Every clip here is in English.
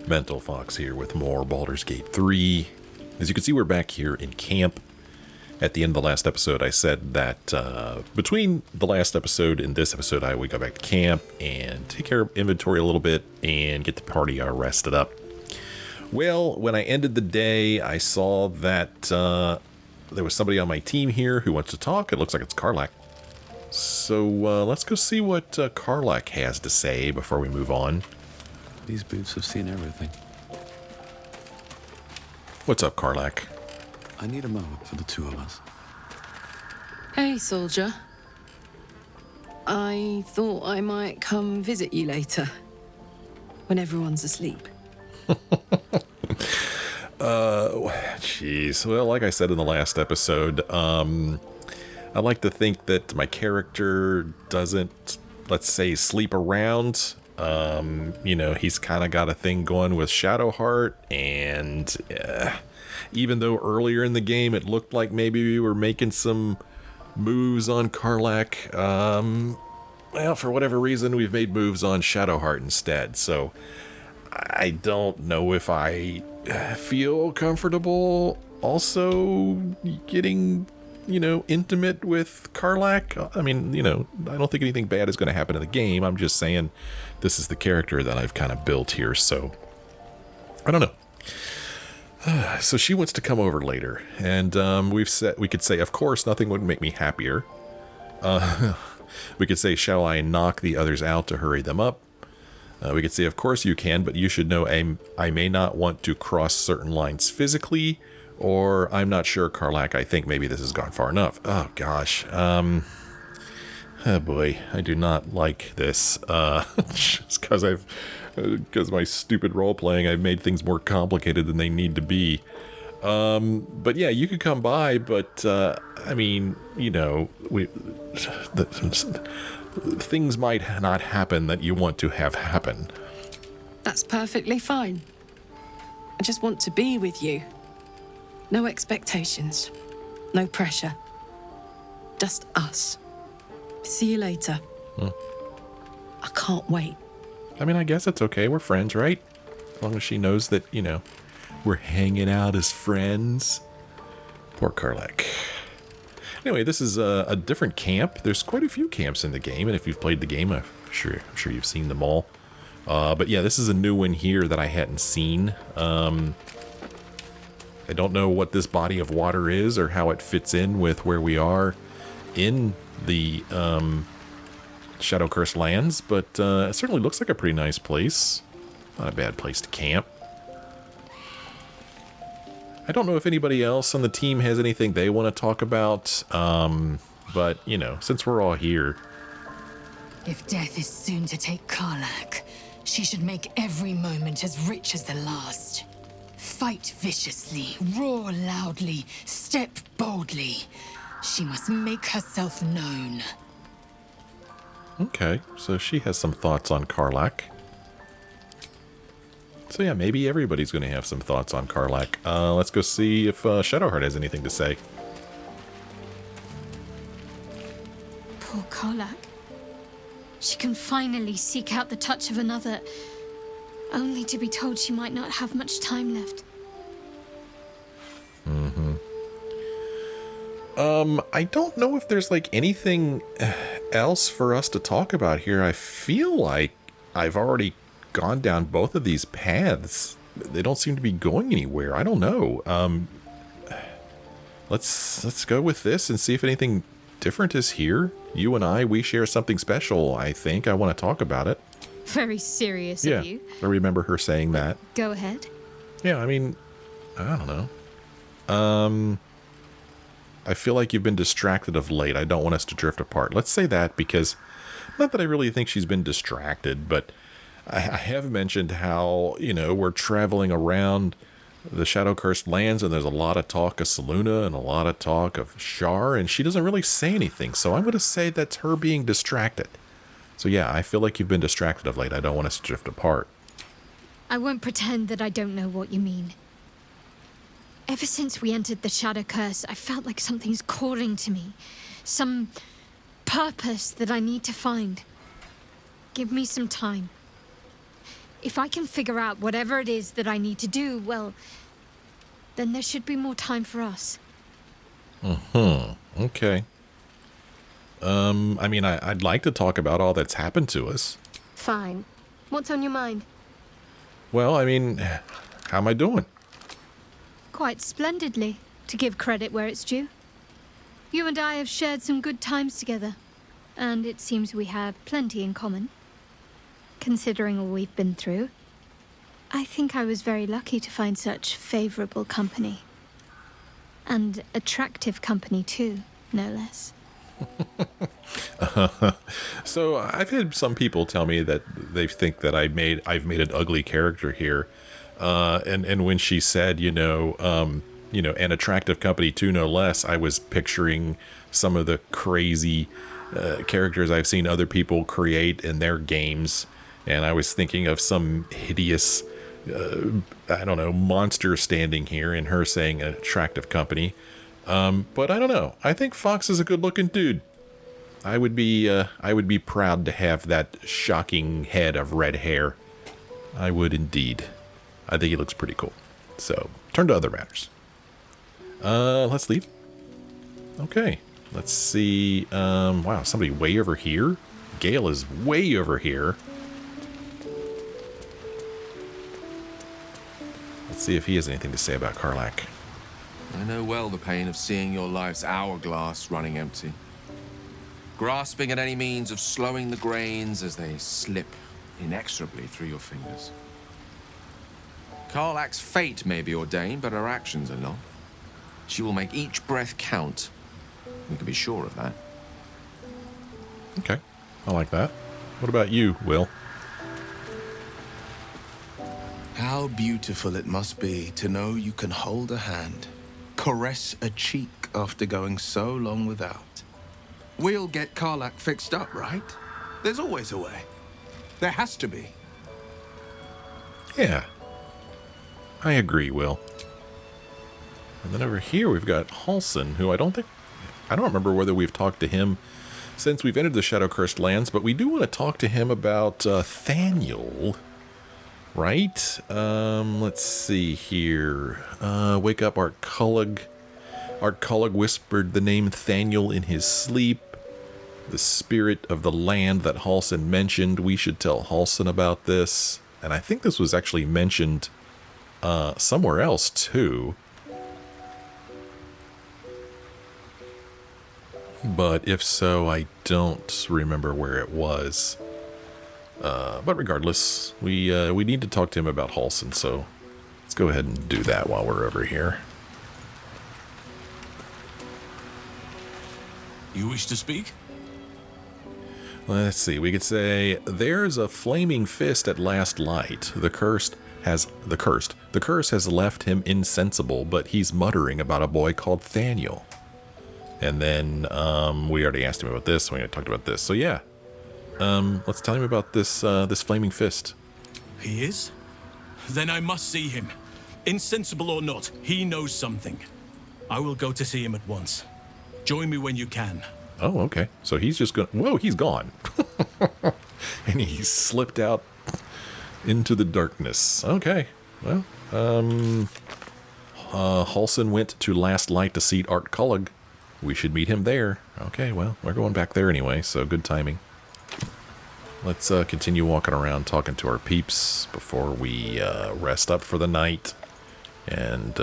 Mental Fox here with more Baldur's Gate 3. As you can see, we're back here in camp. At the end of the last episode, I said that between the last episode and this episode, I would go back to camp and take care of inventory a little bit and get the party rested up. Well, when I ended the day, I saw that there was somebody on my team here who wants to talk. It looks like it's Cullagh. So let's go see what Cullagh has to say before we move on. These boots have seen everything. What's up, Cullagh? I need a moment for the two of us. Hey, soldier. I thought I might come visit you later, when everyone's asleep. Jeez. Well, like I said in the last episode, I like to think that my character doesn't, let's say, sleep around. He's kind of got a thing going with Shadowheart, and even though earlier in the game it looked like maybe we were making some moves on Cullagh, well, for whatever reason, we've made moves on Shadowheart instead. So I don't know if I feel comfortable also getting, intimate with Cullagh. I mean, I don't think anything bad is going to happen in the game. I'm just saying this is the character that I've kind of built here. So I don't know. So she wants to come over later, and we could say, of course, nothing would make me happier. We could say, shall I knock the others out to hurry them up? We could say, of course you can, but you should know I may not want to cross certain lines physically, or I'm not sure, Cullagh, I think maybe this has gone far enough. Oh, gosh. Oh, boy, I do not like this. Just because my stupid role-playing, I've made things more complicated than they need to be. But yeah, you could come by, but, things might not happen that you want to have happen. That's perfectly fine. I just want to be with you. No expectations. No pressure. Just us. See you later. I can't wait. I mean, I guess it's okay. We're friends, right? As long as she knows that, we're hanging out as friends. Poor Cullagh. Anyway, this is a different camp. There's quite a few camps in the game, and if you've played the game, I'm sure you've seen them all. But yeah, this is a new one here that I hadn't seen. I don't know what this body of water is or how it fits in with where we are in the Shadow-Cursed lands, but it certainly looks like a pretty nice place. Not a bad place to camp. I don't know if anybody else on the team has anything they want to talk about, but, since we're all here. If death is soon to take Cullagh, she should make every moment as rich as the last. Fight viciously, roar loudly, step boldly. She must make herself known. Okay, so she has some thoughts on Cullagh. So yeah, maybe everybody's going to have some thoughts on Cullagh. Let's go see if Shadowheart has anything to say. Poor Cullagh. She can finally seek out the touch of another, only to be told she might not have much time left. I don't know if there's anything else for us to talk about here. I feel like I've already gone down both of these paths. They don't seem to be going anywhere. I don't know. Let's go with this and see if anything different is here. You and we share something special, I think. I want to talk about it. Very serious of you. I remember her saying that. Go ahead. Yeah, I mean, I don't know. I feel like you've been distracted of late. I don't want us to drift apart. Let's say that, because not that I really think she's been distracted, but I have mentioned how, we're traveling around the Shadow-Cursed lands, and there's a lot of talk of Selûne and a lot of talk of Shar, and she doesn't really say anything. So I'm going to say that's her being distracted. So yeah, I feel like you've been distracted of late. I don't want us to drift apart. I won't pretend that I don't know what you mean. Ever since we entered the Shadow Curse, I felt like something's calling to me. Some purpose that I need to find. Give me some time. If I can figure out whatever it is that I need to do, well, then there should be more time for us. Okay. I mean, I'd like to talk about all that's happened to us. Fine. What's on your mind? Well, I mean, how am I doing? Quite splendidly, to give credit where it's due. You and I have shared some good times together, and it seems we have plenty in common. Considering all we've been through, I think I was very lucky to find such favourable company. And attractive company too, no less. So I've had some people tell me that they think that I've made an ugly character here, and when she said, an attractive company too, no less, I was picturing some of the crazy characters I've seen other people create in their games, and I was thinking of some hideous, monster standing here, and her saying an attractive company. But I don't know. I think Fox is a good-looking dude. I would be proud to have that shocking head of red hair. I would indeed. I think he looks pretty cool. So, turn to other matters. Let's leave. Okay. Let's see. Wow, somebody way over here? Gale is way over here. Let's see if he has anything to say about Karlach. I know well the pain of seeing your life's hourglass running empty. Grasping at any means of slowing the grains as they slip inexorably through your fingers. Karlach's fate may be ordained, but her actions are not. She will make each breath count. We can be sure of that. Okay, I like that. What about you, Will? How beautiful it must be to know you can hold a hand, caress a cheek after going so long without. We'll get Karlach fixed up, right? There's always a way. There has to be. Yeah, I agree, Will. And then over here we've got Halsin, who I don't remember whether we've talked to him since we've entered the Shadow-Cursed Lands, but we do want to talk to him about Thaniel, right? Let's see here. Wake up, Art Cullagh. Art Cullagh whispered the name Thaniel in his sleep. The spirit of the land that Halsin mentioned. We should tell Halsin about this. And I think this was actually mentioned somewhere else, too. But if so, I don't remember where it was. But regardless, we need to talk to him about Halsin, so let's go ahead and do that while we're over here. You wish to speak? Let's see, we could say, there's a flaming fist at last light. The curse has left him insensible, but he's muttering about a boy called Thaniel. And then, we already asked him about this, we already talked about this, so yeah. Let's tell him about this flaming fist. He is? Then I must see him. Insensible or not, he knows something. I will go to see him at once. Join me when you can. Oh, okay. So he's just gonna... Whoa, he's gone. And he slipped out into the darkness. Okay. Well, Halsin went to Last Light to see Art Cullagh. We should meet him there. Okay, well, we're going back there anyway, so good timing. Let's continue walking around talking to our peeps before we rest up for the night and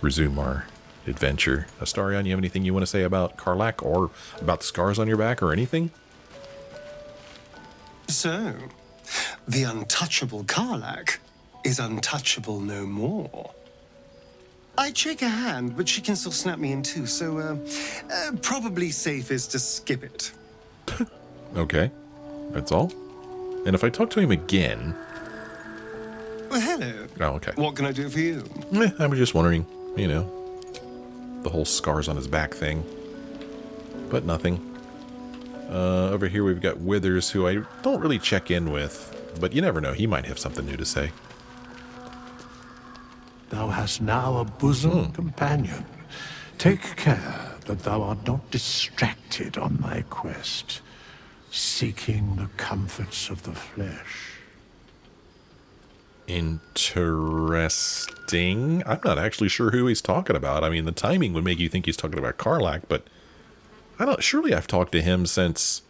resume our adventure. Astarion, you have anything you want to say about Karlach or about the scars on your back or anything? So, the untouchable Karlach is untouchable no more. I'd shake her hand, but she can still snap me in two, so probably safest to skip it. Okay, that's all. And if I talk to him again... Well, hello. Oh, okay. What can I do for you? I was just wondering, the whole scars on his back thing. But nothing. Over here we've got Withers, who I don't really check in with, but you never know, he might have something new to say. Thou hast now a bosom companion. Take care that thou art not distracted on thy quest, seeking the comforts of the flesh. interesting. I'm not actually sure who he's talking about. I mean, the timing would make you think he's talking about Karlach, but I don't. Surely I've talked to him since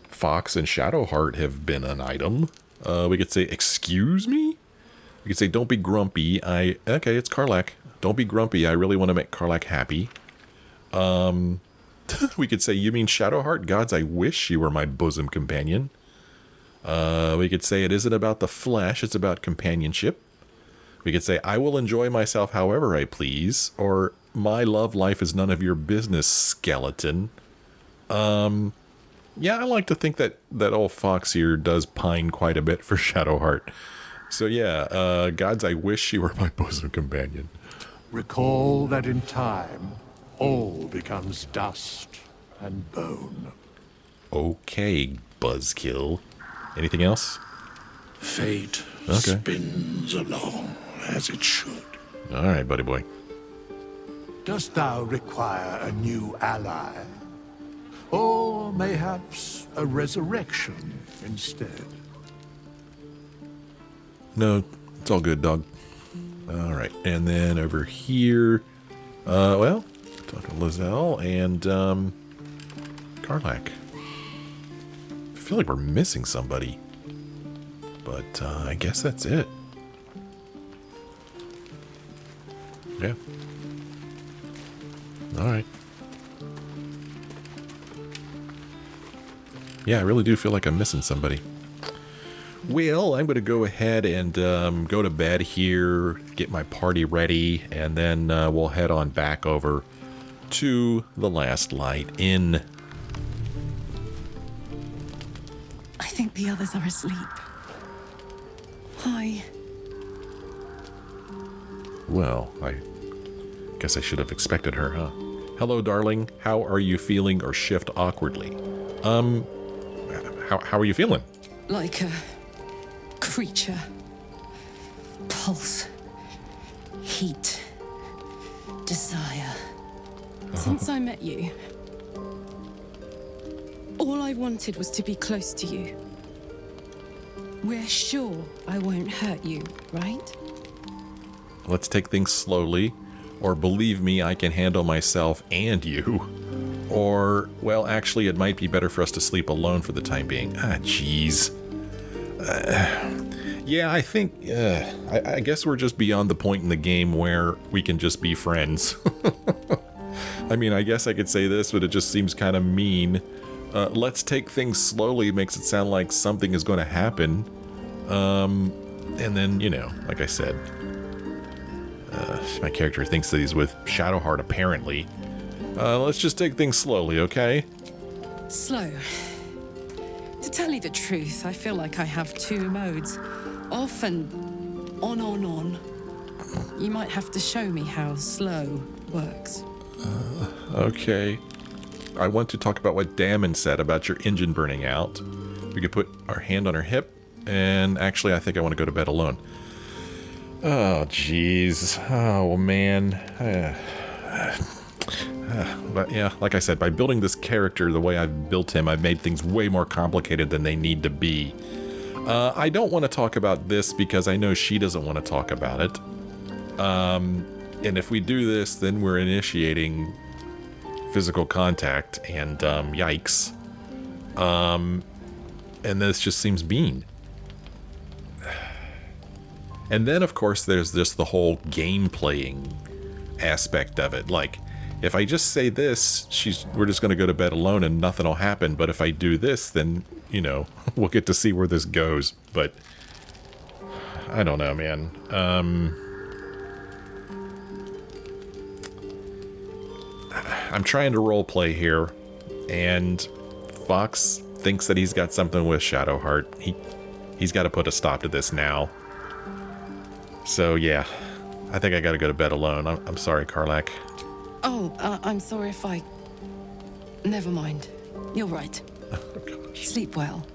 Fox and Shadowheart have been an item. We could say, excuse me? We could say, don't be grumpy. Okay, it's Karlach. Don't be grumpy. I really want to make Karlach happy. We could say, you mean Shadowheart? Gods, I wish you were my bosom companion. We could say, it isn't about the flesh, it's about companionship. We could say, I will enjoy myself however I please. Or, my love life is none of your business, skeleton. Yeah, I like to think that old Fox here does pine quite a bit for Shadowheart. So yeah, gods, I wish she were my bosom companion. Recall that in time, all becomes dust and bone. Okay, buzzkill. Anything else? Fate spins along as it should. All right, buddy boy. Dost thou require a new ally? Or mayhaps a resurrection instead? No, it's all good, dog. All right, and then over here, well, talk to Lizelle and Karlach. I feel like we're missing somebody, but I guess that's it. Yeah. All right. Yeah, I really do feel like I'm missing somebody. Well, I'm going to go ahead and go to bed here, get my party ready, and then we'll head on back over to the Last Light Inn. I think the others are asleep. Hi. Well, I guess I should have expected her, huh? Hello, darling. How are you feeling? Or shift awkwardly. How are you feeling? Like a creature. Pulse. Heat. Desire. Since I met you, all I wanted was to be close to you. We're sure I won't hurt you, right? Let's take things slowly, or believe me, I can handle myself and you. Or, well, actually, it might be better for us to sleep alone for the time being. Ah, jeez. Yeah, I think, I guess we're just beyond the point in the game where we can just be friends. I mean, I guess I could say this, but it just seems kind of mean. Let's take things slowly makes it sound like something is going to happen. And then, you know, like I said, my character thinks that he's with Shadowheart, apparently. Let's just take things slowly, okay? Slow. To tell you the truth, I feel like I have two modes. Off and on. You might have to show me how slow works. Okay. I want to talk about what Damon said about your engine burning out. We could put our hand on her hip, and actually I think I want to go to bed alone. Oh, jeez. Oh, man. But yeah, like I said, by building this character the way I've built him, I've made things way more complicated than they need to be. I don't want to talk about this because I know she doesn't want to talk about it. And if we do this, then we're initiating physical contact, and yikes. And this just seems mean. And then, of course, there's just the whole game playing aspect of it. Like, if I just say this, we're just going to go to bed alone and nothing will happen. But if I do this, then, you know, we'll get to see where this goes. But I don't know, man. I'm trying to roleplay here, and Fox thinks that he's got something with Shadowheart. He's got to put a stop to this now. So yeah, I think I got to go to bed alone. I'm sorry, Karlach. Oh, I'm sorry if I... Never mind. You're right. Oh, Sleep well.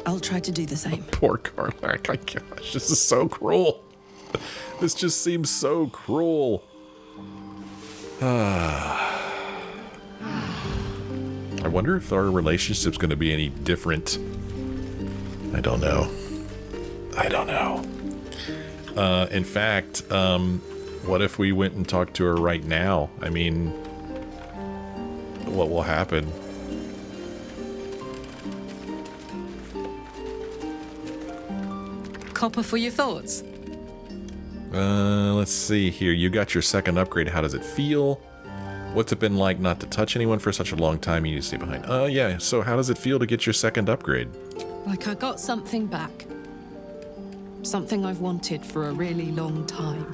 I'll try to do the same. Poor Karlach. My gosh, this is so cruel. This just seems so cruel. I wonder if our relationship's going to be any different. I don't know. I don't know. In fact, what if we went and talked to her right now? I mean, what will happen? Copper for your thoughts. Let's see here. You got your second upgrade. How does it feel? What's it been like not to touch anyone for such a long time? You need to stay behind. Yeah. So how does it feel to get your second upgrade? Like I got something back. Something I've wanted for a really long time.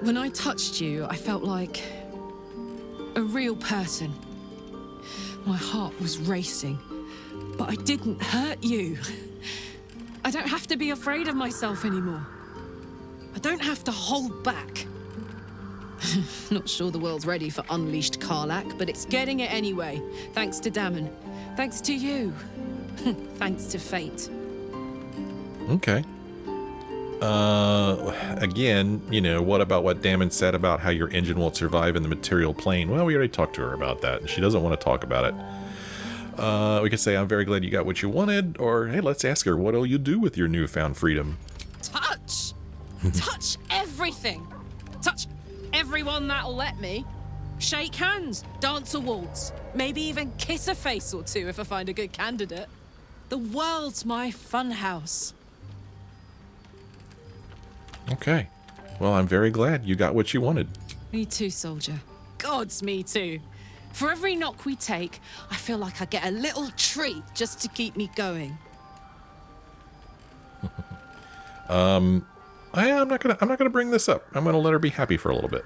When I touched you, I felt like a real person. My heart was racing, but I didn't hurt you. I don't have to be afraid of myself anymore. I don't have to hold back. Not sure the world's ready for unleashed Karlach, but it's getting it anyway. Thanks to Dammon. Thanks to you. Thanks to fate. Okay. Again, you know, what about what Dammon said about how your engine won't survive in the material plane? Well, we already talked to her about that, and she doesn't want to talk about it. We could say, I'm very glad you got what you wanted, or, hey, let's ask her, what'll you do with your newfound freedom? Touch! Touch everything! Touch everyone that'll let me. Shake hands, dance a waltz, maybe even kiss a face or two if I find a good candidate. The world's my funhouse. Okay. Well, I'm very glad you got what you wanted. Me too, soldier. Gods, me too. For every knock we take, I feel like I get a little treat just to keep me going. I'm not gonna bring this up. I'm gonna let her be happy for a little bit.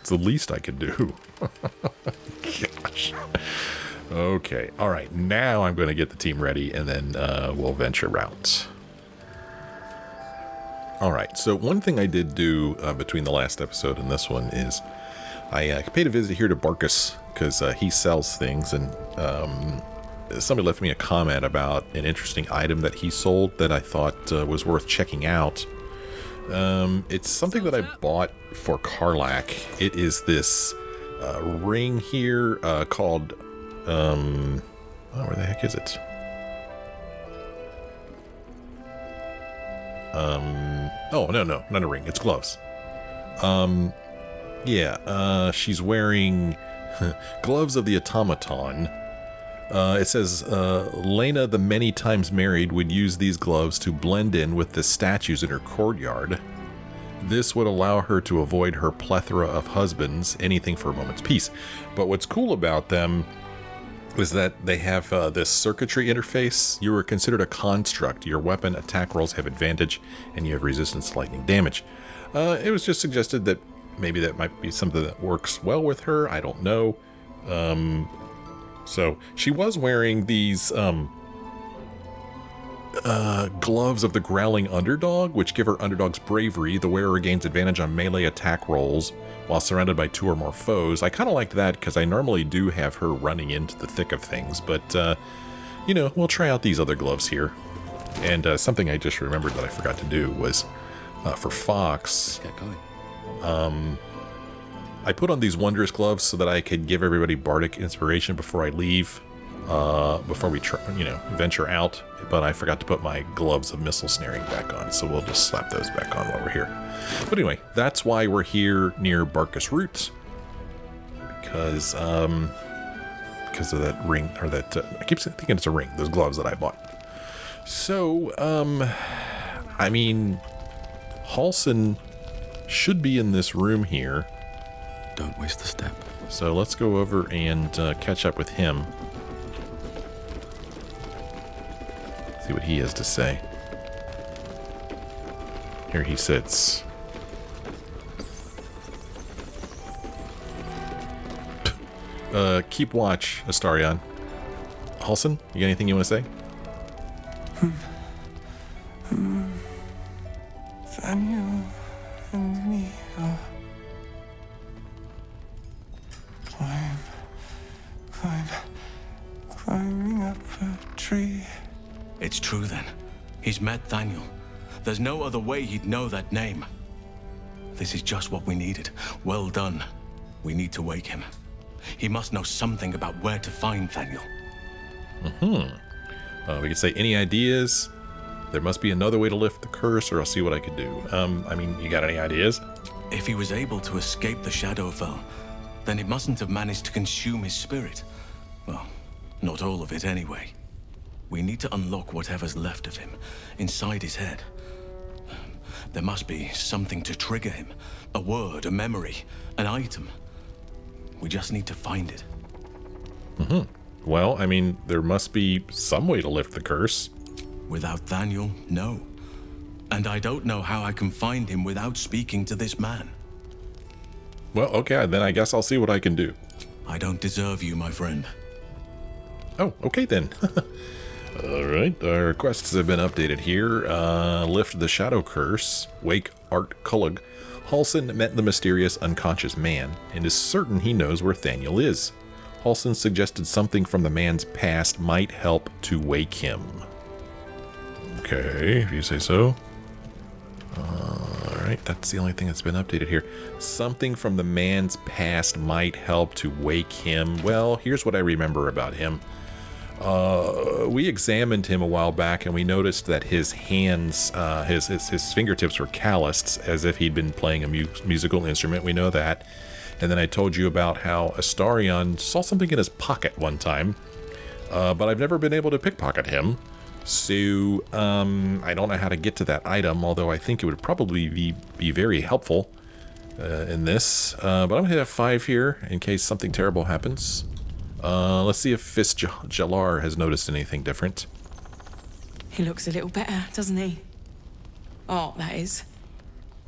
It's the least I could do. Gosh. Okay. All right. Now I'm going to get the team ready, and then we'll venture out. All right. So one thing I did do between the last episode and this one is I paid a visit here to Barkus because he sells things, and somebody left me a comment about an interesting item that he sold that I thought was worth checking out. It's something that I bought for Karlach. It is this ring here called where the heck is it? Oh, no, not a ring. It's gloves. She's wearing gloves of the automaton. It says, Lena, the many times married, would use these gloves to blend in with the statues in her courtyard. This would allow her to avoid her plethora of husbands, anything for a moment's peace. But what's cool about them is that they have this circuitry interface. You are considered a construct. Your weapon attack rolls have advantage, and you have resistance to lightning damage. It was just suggested that maybe that might be something that works well with her. I don't know. So she was wearing these gloves of the growling underdog, which give her underdog's bravery. The wearer gains advantage on melee attack rolls while surrounded by 2 or more foes. I kind of liked that because I normally do have her running into the thick of things, but we'll try out these other gloves here. And something I just remembered that I forgot to do was for Fox. Let's get going. I put on these wondrous gloves so that I could give everybody bardic inspiration before I leave, before we venture out. But I forgot to put my gloves of missile snaring back on, so we'll just slap those back on while we're here. But anyway, that's why we're here near Barkus Roots, because of that ring, or that I keep thinking it's a ring. Those gloves that I bought. So, I mean, Halsin should be in this room here. Don't waste a step. So let's go over and catch up with him. See what he has to say. Here he sits. Keep watch, Astarion. Halsin, you got anything you want to say? Daniel and me are climbing up a tree. It's true then. He's met Thaniel. There's no other way he'd know that name. This is just what we needed. Well done. We need to wake him. He must know something about where to find Thaniel. We could say, any ideas? There must be another way to lift the curse, or I'll see what I can do. I mean, you got any ideas? If he was able to escape the Shadowfell, then it mustn't have managed to consume his spirit. Well, not all of it anyway. We need to unlock whatever's left of him, inside his head. There must be something to trigger him. A word, a memory, an item. We just need to find it. Well, I mean, there must be some way to lift the curse. Without Daniel, no. And I don't know how I can find him without speaking to this man. Well, okay, then I guess I'll see what I can do. I don't deserve you, my friend. Oh, okay then. Alright, our quests have been updated here. Lift the Shadow Curse, wake Art Cullagh. Halsin met the mysterious unconscious man, and is certain he knows where Thaniel is. Halsin suggested something from the man's past might help to wake him. Okay, if you say so. Alright, that's the only thing that's been updated here. Something from the man's past might help to wake him. Well, here's what I remember about him. We examined him a while back, and we noticed that his hands, his fingertips were calloused, as if he'd been playing a musical instrument. We know that. And then I told you about how Astarion saw something in his pocket one time, but I've never been able to pickpocket him. So, I don't know how to get to that item, although I think it would probably be very helpful in this. But I'm going to hit F5 here in case something terrible happens. Let's see if Fist Jalar has noticed anything different. He looks a little better, doesn't he? Oh, that is.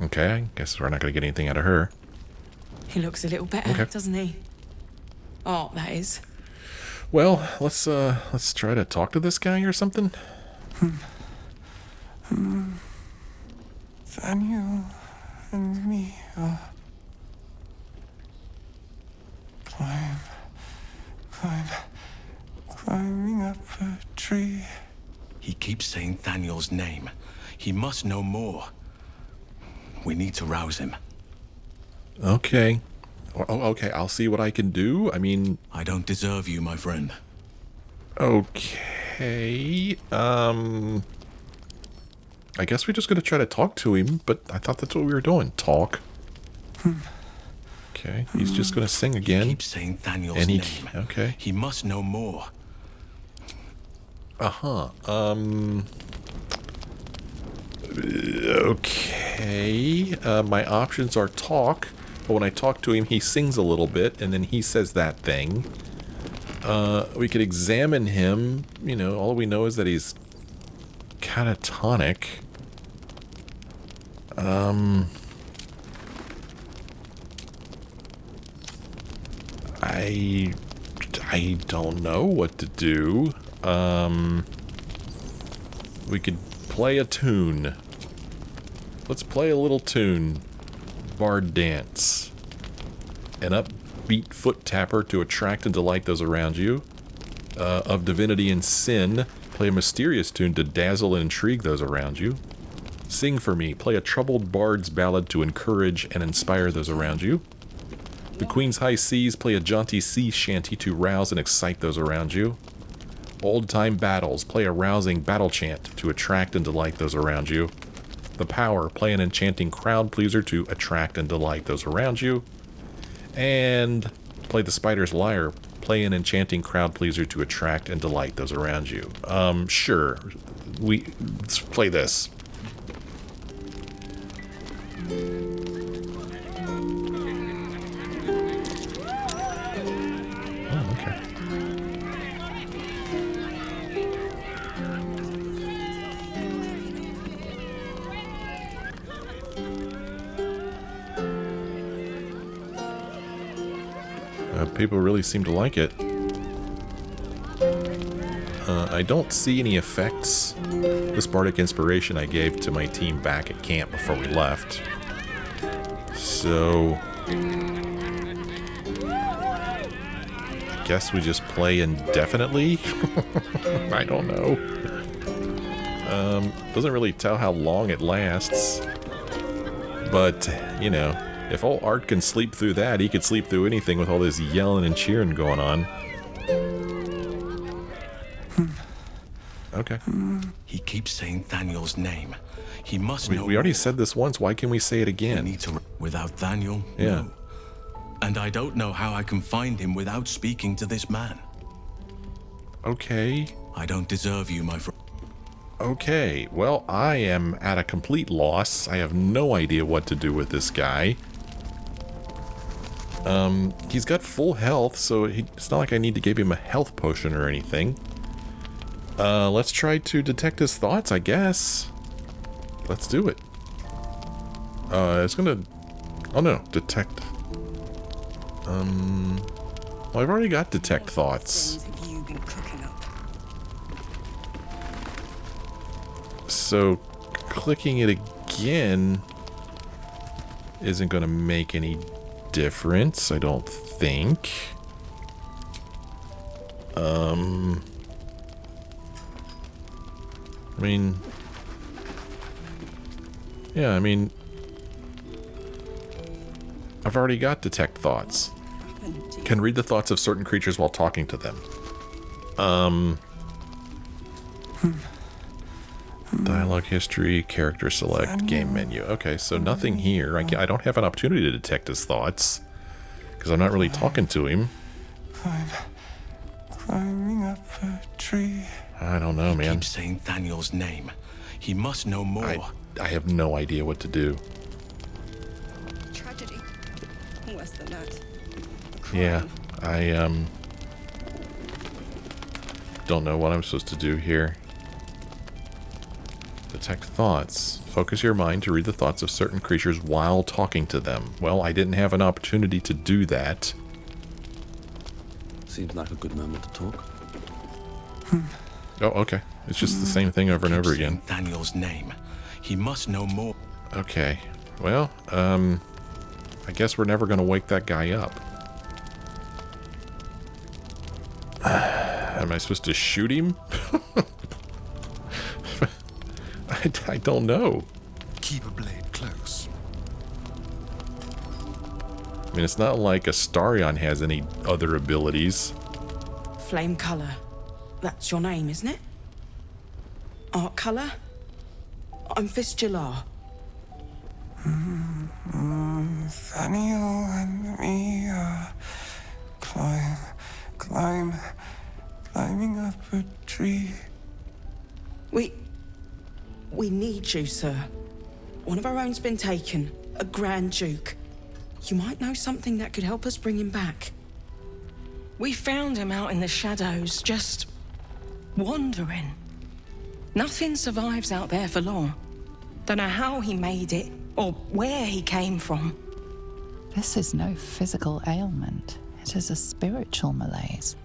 Okay, I guess we're not going to get anything out of her. He looks a little better, doesn't he? Oh, that is. Well, let's try to talk to this guy or something. Daniel and me are climbing up a tree. He keeps saying Thaniel's name. He must know more. We need to rouse him. Okay. Oh, okay, I'll see what I can do. I mean... I don't deserve you, my friend. Okay. I guess we're just going to try to talk to him, but I thought that's what we were doing. Talk. Okay, he's just going to sing again. He keeps saying Thaniel's name. Okay. He must know more. Okay. My options are talk. But when I talk to him, he sings a little bit, and then he says that thing. We could examine him. You know, all we know is that he's catatonic. I don't know what to do. We could play a tune. Let's play a little tune. Bard dance. An upbeat foot tapper to attract and delight those around you. Of divinity and sin, play a mysterious tune to dazzle and intrigue those around you. Sing for me, play a troubled bard's ballad to encourage and inspire those around you. The Queen's High Seas, play a jaunty sea shanty to rouse and excite those around you. Old-time battles, play a rousing battle chant to attract and delight those around you. The Power, play an enchanting crowd pleaser to attract and delight those around you. And play the Spider's Lyre, play an enchanting crowd pleaser to attract and delight those around you. Sure. Let's play this. Oh, okay. People really seem to like it. I don't see any effects. This bardic inspiration I gave to my team back at camp before we left. So... I guess we just play indefinitely? I don't know. Doesn't really tell how long it lasts. But, you know... If old Art can sleep through that, he could sleep through anything with all this yelling and cheering going on. Okay. He keeps saying Thaniel's name. He must know. We already more. said this once. Why can we say it We again? need to. Without Thaniel? Yeah. No. And I don't know how I can find him without speaking to this man. Okay. I don't deserve you, my friend. Okay. Well, I am at a complete loss. I have no idea what to do with this guy. He's got full health, so it's not like I need to give him a health potion or anything. Let's try to detect his thoughts, I guess. Let's do it. It's gonna... Oh no, detect... Well, I've already got detect thoughts. So, clicking it again isn't gonna make any difference, I don't think. I mean... Yeah, I mean... I've already got detect thoughts. Can read the thoughts of certain creatures while talking to them. Dialogue history, character select, game menu. Okay, so nothing here. I don't have an opportunity to detect his thoughts because I'm not really talking to him. Climbing up a tree. I don't know, man. Keep saying Thaniel's name. He must know more. I have no idea what to do. Tragedy. Worse than that. Yeah, I don't know what I'm supposed to do here. Detect thoughts. Focus your mind to read the thoughts of certain creatures while talking to them. Well, I didn't have an opportunity to do that. Seems like a good moment to talk. Oh, okay. It's just the same thing over and over again. Thaniel's name. He must know more. Okay. Well, I guess we're never going to wake that guy up. Am I supposed to shoot him? I don't know. Keep a blade close. I mean, it's not like Astarion has any other abilities. Flame Cullagh. That's your name, isn't it? Art Cullagh? I'm Fistula. Thaniel and me are climbing up a tree. We need you, sir. One of our own's been taken, a Grand Duke. You might know something that could help us bring him back. We found him out in the shadows, just wandering. Nothing survives out there for long. Don't know how he made it, or where he came from. This is no physical ailment. It is a spiritual malaise.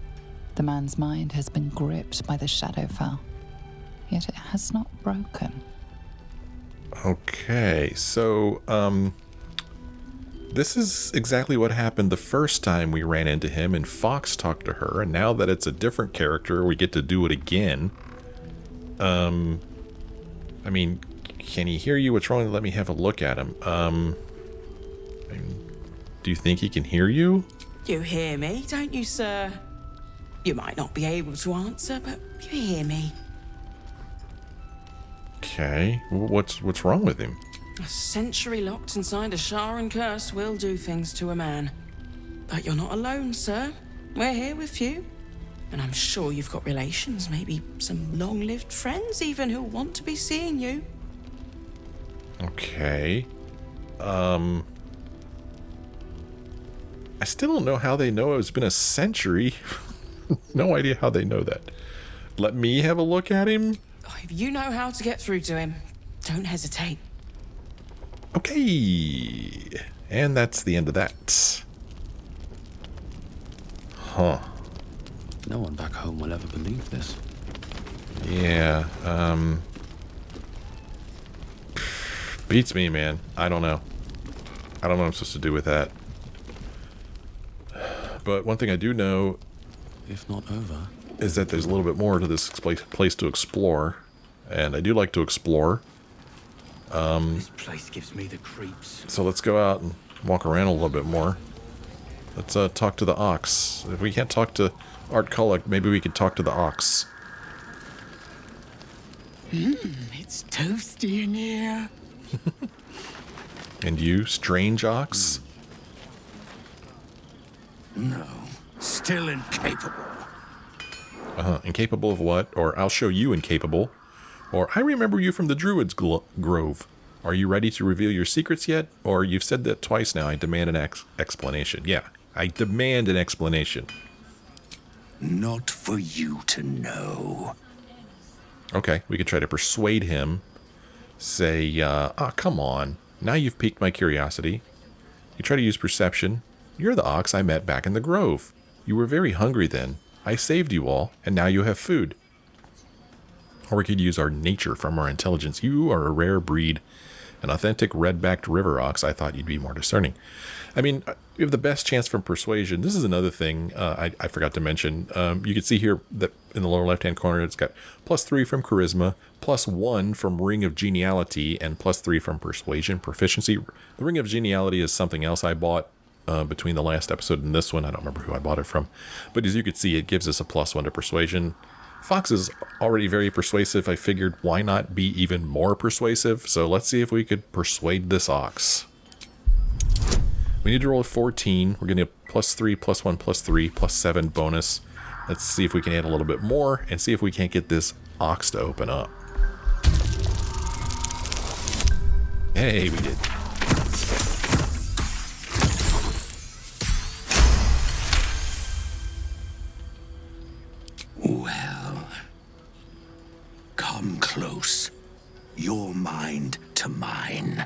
The man's mind has been gripped by the Shadowfell, yet it has not broken. Okay, so, this is exactly what happened the first time we ran into him and Fox talked to her, and now that it's a different character, we get to do it again. I mean, can he hear you? What's wrong? Let me have a look at him. Do you think he can hear you? You hear me, don't you, sir? You might not be able to answer, but you hear me. Okay, what's wrong with him? A century locked inside a Sharan curse will do things to a man. But you're not alone, sir. We're here with you. And I'm sure you've got relations, maybe some long-lived friends even who want to be seeing you. Okay. I still don't know how they know it's been a century. No idea how they know that. Let me have a look at him. If you know how to get through to him, don't hesitate. Okay. And that's the end of that. Huh. No one back home will ever believe this. Yeah, beats me, man. I don't know. I don't know what I'm supposed to do with that. But one thing I do know, if not over, is that there's a little bit more to this place to explore. And I do like to explore. this place gives me the creeps. So let's go out and walk around a little bit more. Let's talk to the ox. If we can't talk to Art Cullagh, maybe we could talk to the ox. It's toasty in here. And you, strange ox? No, still incapable. Incapable of what? Or I'll show you incapable. Or I remember you from the Druid's Grove. Are you ready to reveal your secrets yet? Or you've said that twice now. I demand an explanation. Yeah, I demand an explanation. Not for you to know. Okay, we could try to persuade him. Say, come on. Now you've piqued my curiosity. You try to use perception. You're the ox I met back in the grove. You were very hungry then. I saved you all, and now you have food. Or we could use our nature from our intelligence. You are a rare breed. An authentic red-backed river ox. I thought you'd be more discerning. I mean, you have the best chance from persuasion. This is another thing I forgot to mention. You can see here that in the lower left-hand corner, it's got +3 from charisma, +1 from ring of geniality, and +3 from persuasion proficiency. The ring of geniality is something else I bought between the last episode and this one. I don't remember who I bought it from. But as you can see, it gives us a +1 to persuasion. Fox is already very persuasive. I figured why not be even more persuasive? So let's see if we could persuade this ox. We need to roll a 14. We're going to get +3, +1, +3, +7 bonus. Let's see if we can add a little bit more and see if we can't get this ox to open up. Hey, we did. Well, come close. Your mind to mine.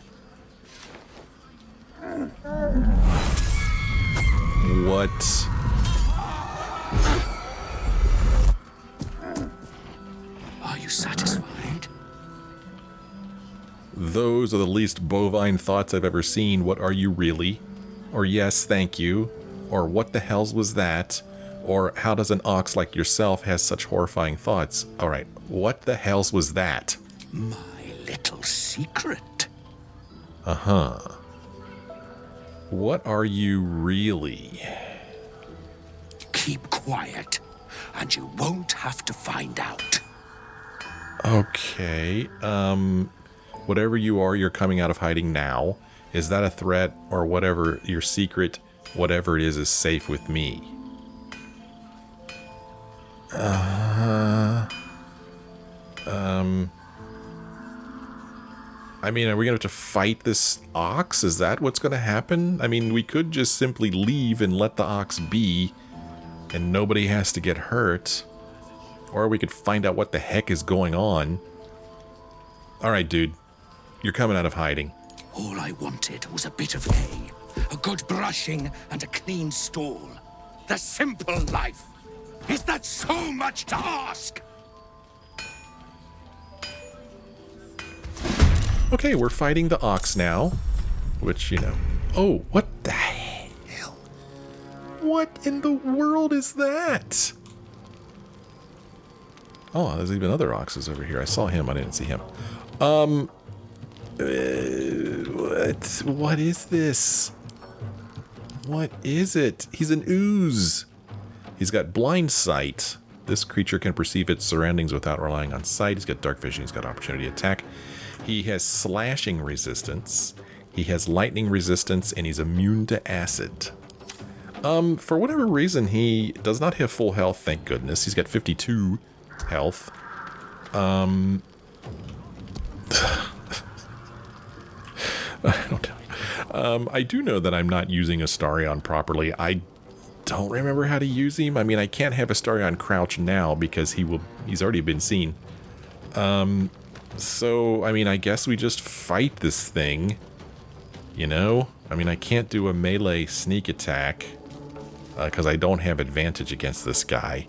What? Are you satisfied? Those are the least bovine thoughts I've ever seen. What are you really? Or yes, thank you. Or what the hells was that? Or how does an ox like yourself has such horrifying thoughts? Alright, what the hells was that? My little secret. Uh-huh. What are you really? Keep quiet, and you won't have to find out. Okay, whatever you are, you're coming out of hiding now. Is that a threat, or whatever your secret, whatever it is safe with me? I mean, are we going to have to fight this ox? Is that what's going to happen? I mean, we could just simply leave and let the ox be, and nobody has to get hurt. Or we could find out what the heck is going on. Alright, dude. You're coming out of hiding. All I wanted was a bit of hay, a good brushing, and a clean stall. The simple life. Is that so much to ask? Okay, we're fighting the ox now. Which, you know... Oh, what the hell? What in the world is that? Oh, there's even other oxes over here. I saw him, I didn't see him. What is this? What is it? He's an ooze. He's got blind sight. This creature can perceive its surroundings without relying on sight. He's got dark vision. He's got opportunity attack. He has slashing resistance. He has lightning resistance, and he's immune to acid. For whatever reason, he does not have full health, thank goodness. He's got 52 health. I don't know. I do know that I'm not using Astarion properly. I don't remember how to use him. I mean, I can't have Astarion crouch now because he's already been seen. So, I mean, I guess we just fight this thing. You know? I mean, I can't do a melee sneak attack because I don't have advantage against this guy.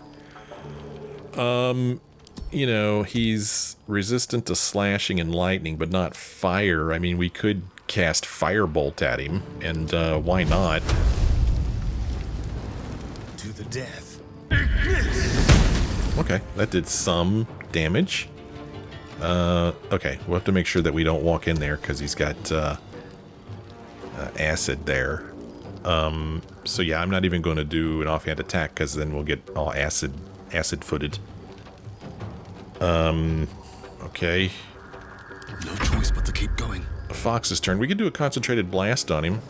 You know, he's resistant to slashing and lightning, but not fire. I mean, we could cast Firebolt at him, and why not? To the death. Okay, that did some damage. Okay, we'll have to make sure that we don't walk in there, because he's got acid there. So yeah, I'm not even going to do an offhand attack, because then we'll get all acid-footed. Okay, Okay. No choice but to keep going. Fox's turn. We could do a concentrated blast on him.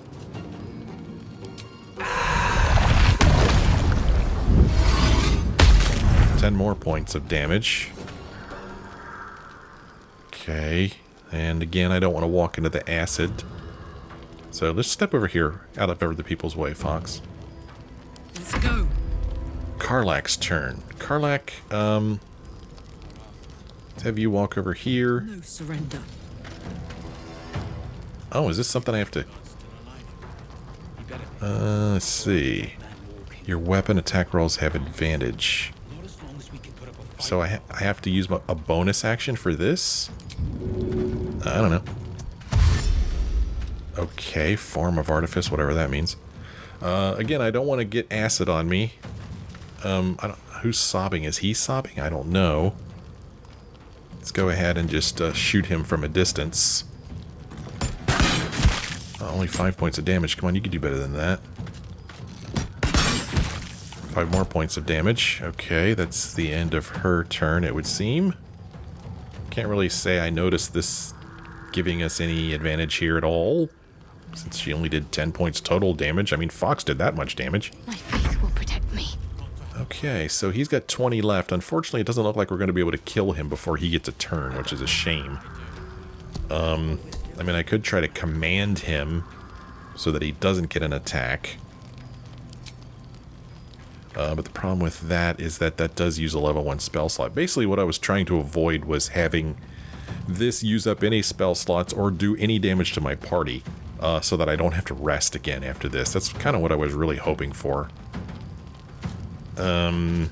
Ten more points of damage. Okay. And again, I don't want to walk into the acid. So let's step over here, out of other people's way, Fox. Let's go. Karlach's turn. Karlach, let's have you walk over here. No surrender. Oh, is this something I have to... let's see. Your weapon attack rolls have advantage. So I have to use a bonus action for this? I don't know. Okay, form of artifice, whatever that means. Again, I don't want to get acid on me. Who's sobbing? Is he sobbing? I don't know. Let's go ahead and just shoot him from a distance. Only 5 points of damage. Come on, you can do better than that. 5 more points of damage. Okay, that's the end of her turn, it would seem. Can't really say I noticed this giving us any advantage here at all, since she only did 10 points total damage. I mean, Fox did that much damage. My faith will protect me. Okay, so he's got 20 left. Unfortunately, it doesn't look like we're going to be able to kill him before he gets a turn, which is a shame. I mean, I could try to command him so that he doesn't get an attack. But the problem with that is that that does use a level 1 spell slot. Basically, what I was trying to avoid was having this use up any spell slots or do any damage to my party, so that I don't have to rest again after this. That's kind of what I was really hoping for. But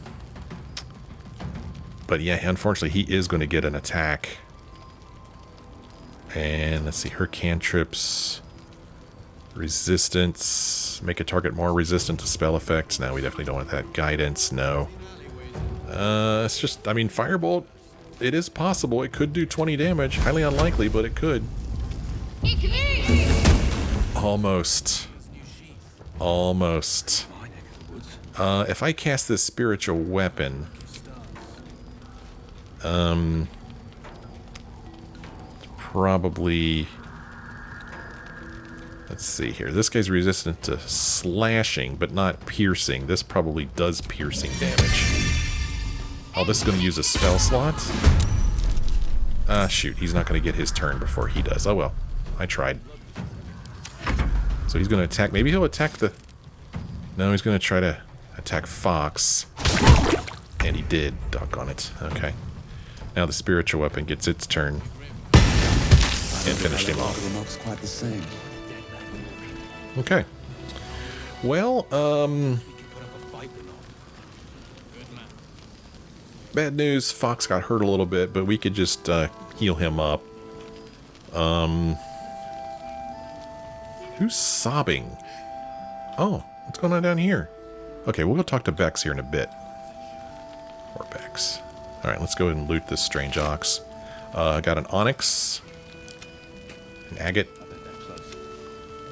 yeah, unfortunately, he is going to get an attack. And let's see, her cantrips... Resistance. Make a target more resistant to spell effects. No, we definitely don't want that. Guidance. No. It's just, I mean, Firebolt, it is possible. It could do 20 damage. Highly unlikely, but it could. Almost. Almost. If I cast this spiritual weapon... probably... Let's see here. This guy's resistant to slashing, but not piercing. This probably does piercing damage. Oh, this is going to use a spell slot? Ah, shoot. He's not going to get his turn before he does. Oh, well. I tried. So he's going to attack. Maybe he'll attack the... No, he's going to try to attack Fox. And he did. Doggone it. Okay. Now the spiritual weapon gets its turn. And finished him off. Okay. Well, bad news, Fox got hurt a little bit, but we could just heal him up. Who's sobbing? Oh, what's going on down here? Okay, we'll go talk to Bex here in a bit. Or Bex. Alright, let's go ahead and loot this strange ox. I got an onyx. An agate.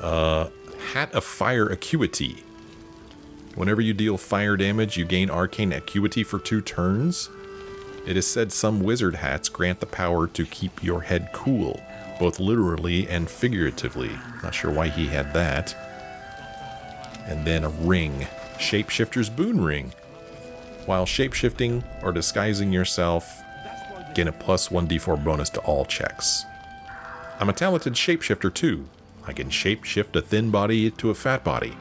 Hat of Fire Acuity. Whenever you deal fire damage, you gain arcane acuity for 2 turns. It is said some wizard hats grant the power to keep your head cool, both literally and figuratively. Not sure why he had that. And then a ring. Shapeshifter's Boon Ring. While shapeshifting or disguising yourself, gain a plus 1d4 bonus to all checks. I'm a talented shapeshifter too. I can shapeshift a thin body to a fat body.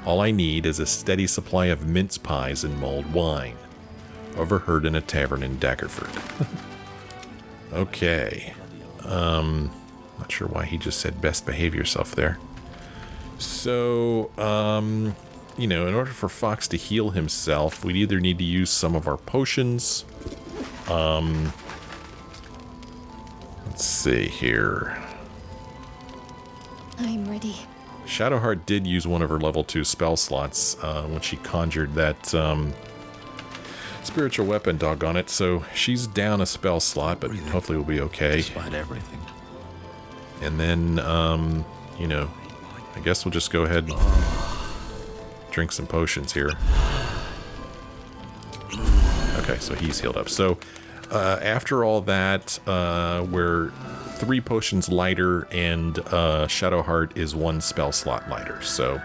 All I need is a steady supply of mince pies and mulled wine. Overheard in a tavern in Daggerford. Okay. Not sure why he just said best behave yourself there. So, you know, in order for Fox to heal himself, we'd either need to use some of our potions. Let's see here. I'm ready. Shadowheart did use one of her level 2 spell slots when she conjured that spiritual weapon, doggone it. So she's down a spell slot, but hopefully we'll be okay. Despite everything. And then, you know, I guess we'll just go ahead and drink some potions here. Okay, so he's healed up. So After all that, we're 3 potions lighter, and Shadowheart is 1 spell slot lighter. So,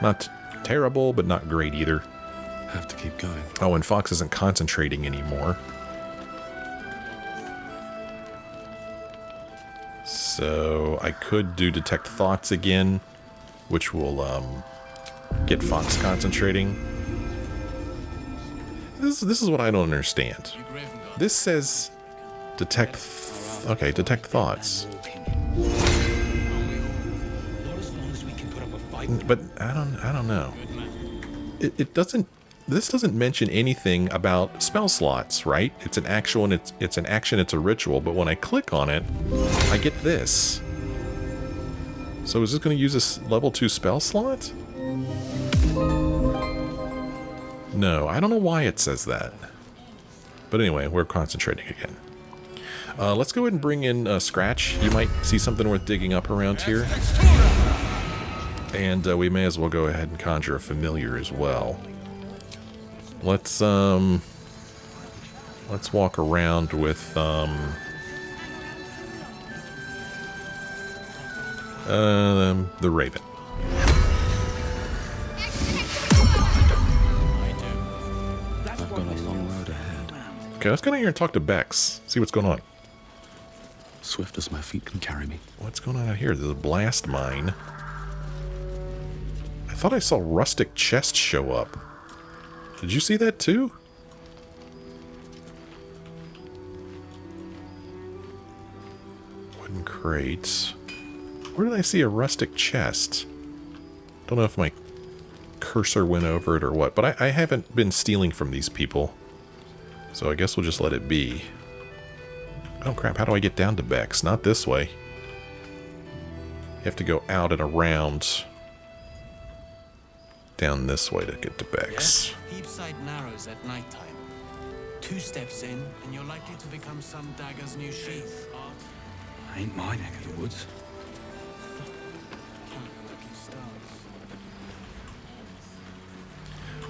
not terrible, but not great either. Have to keep going. Oh, and Fox isn't concentrating anymore. So, I could do Detect Thoughts again, which will get Fox concentrating. This is what I don't understand. This says detect thoughts. But I don't know. It doesn't. This doesn't mention anything about spell slots, right? It's an actual and it's an action. It's a ritual. But when I click on it, I get this. So is this going to use a level 2 spell slot? No, I don't know why it says that. But anyway, we're concentrating again. Let's go ahead and bring in Scratch. You might see something worth digging up around here. And we may as well go ahead and conjure a familiar as well. Let's walk around with the Raven. I've got a long road ahead. Okay, let's go down here and talk to Bex. See what's going on. Swift as my feet can carry me. What's going on out here? There's a blast mine. I thought I saw rustic chest show up. Did you see that too? Wooden crates. Where did I see a rustic chest? Don't know if my cursor went over it or what, but I haven't been stealing from these people. So I guess we'll just let it be. Oh crap, how do I get down to Bex? Not this way. You have to go out and around. Down this way to get to Bex. Yeah? Heapside narrows at nighttime. 2 steps in, and you're likely to become some dagger's new sheath. Ain't my neck of the woods.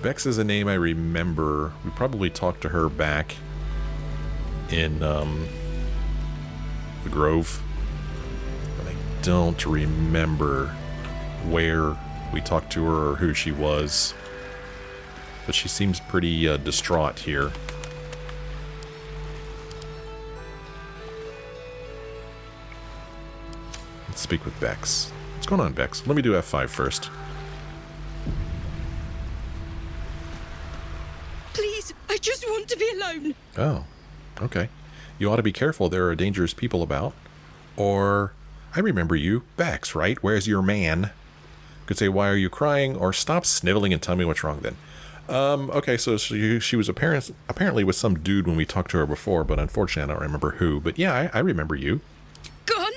Bex is a name I remember. We probably talked to her back in the Grove. But I don't remember where we talked to her or who she was. But she seems pretty distraught here. Let's speak with Bex. What's going on, Bex? Let me do F5 first. Please, I just want to be alone. Oh, okay. You ought to be careful. There are dangerous people about. Or, I remember you, Bex, right? Where's your man? Could say, why are you crying? Or stop sniveling and tell me what's wrong then. Okay, so she was apparently with some dude when we talked to her before, but unfortunately I don't remember who. But yeah, I remember you. Gone?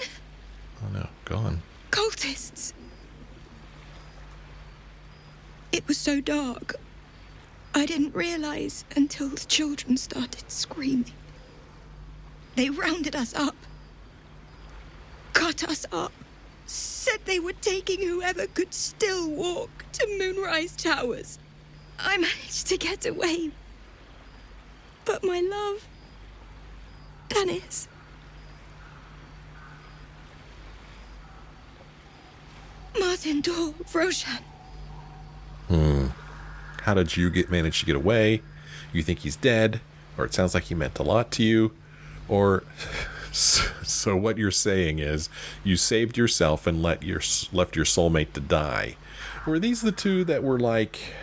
Oh no, gone. Cultists. It was so dark. I didn't realize until the children started screaming. They rounded us up. Cut us up. Said they were taking whoever could still walk to Moonrise Towers. I managed to get away. But my love, Dennis. Martin Dor, Roshan. How did you manage to get away? You think he's dead? Or it sounds like he meant a lot to you? Or... So what you're saying is you saved yourself and left your soulmate to die. Were these the two that were like...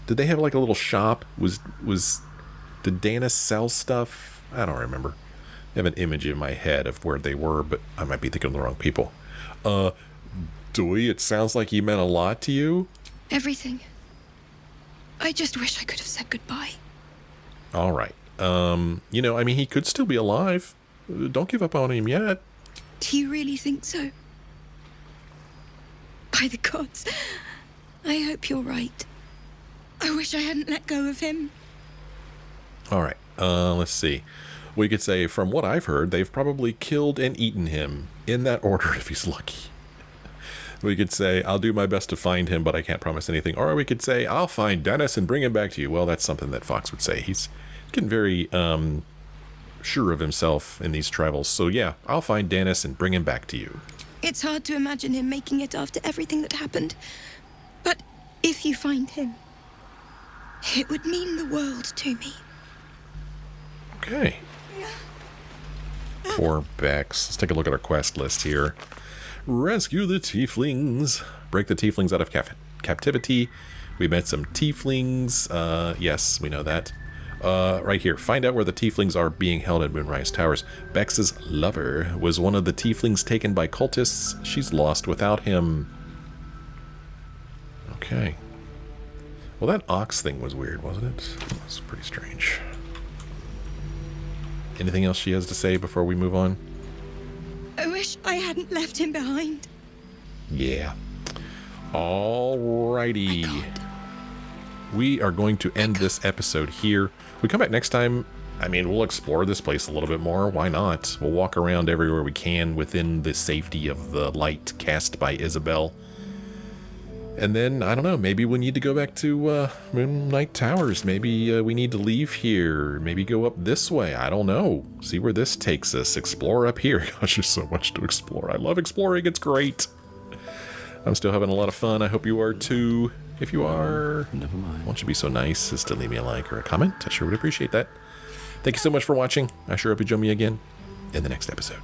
Did they have like a little shop? Did Dana sell stuff? I don't remember. I have an image in my head of where they were, but I might be thinking of the wrong people. Dewey, it sounds like he meant a lot to you. Everything. I just wish I could have said goodbye. All right. He could still be alive. Don't give up on him yet. Do you really think so? By the gods, I hope you're right. I wish I hadn't let go of him. All right, let's see. We could say, from what I've heard, they've probably killed and eaten him, in that order if he's lucky. We could say, I'll do my best to find him, but I can't promise anything. Or we could say, I'll find Dennis and bring him back to you. Well, that's something that Fox would say. He's getting very sure of himself in these travels. So yeah, I'll find Danis and bring him back to you. It's hard to imagine him making it after everything that happened. But if you find him, it would mean the world to me. Okay. Poor Bex. Let's take a look at our quest list here. Rescue the tieflings. Break the tieflings out of captivity. We met some tieflings. Yes, we know that. Right here. Find out where the tieflings are being held at Moonrise Towers. Bex's lover was one of the tieflings taken by cultists. She's lost without him. Okay. Well, that ox thing was weird, wasn't it? It was pretty strange. Anything else she has to say before we move on? I wish I hadn't left him behind. Yeah. Alrighty. We are going to end this episode here. We come back next time. I mean, we'll explore this place a little bit more. Why not? We'll walk around everywhere we can within the safety of the light cast by Isabel. And then, I don't know, maybe we need to go back to Moonlight Towers. Maybe we need to leave here. Maybe go up this way. I don't know. See where this takes us. Explore up here. Gosh, there's so much to explore. I love exploring. It's great. I'm still having a lot of fun. I hope you are too. If you are, never mind. Won't you be so nice as to leave me a like or a comment? I sure would appreciate that. Thank you so much for watching. I sure hope you join me again in the next episode.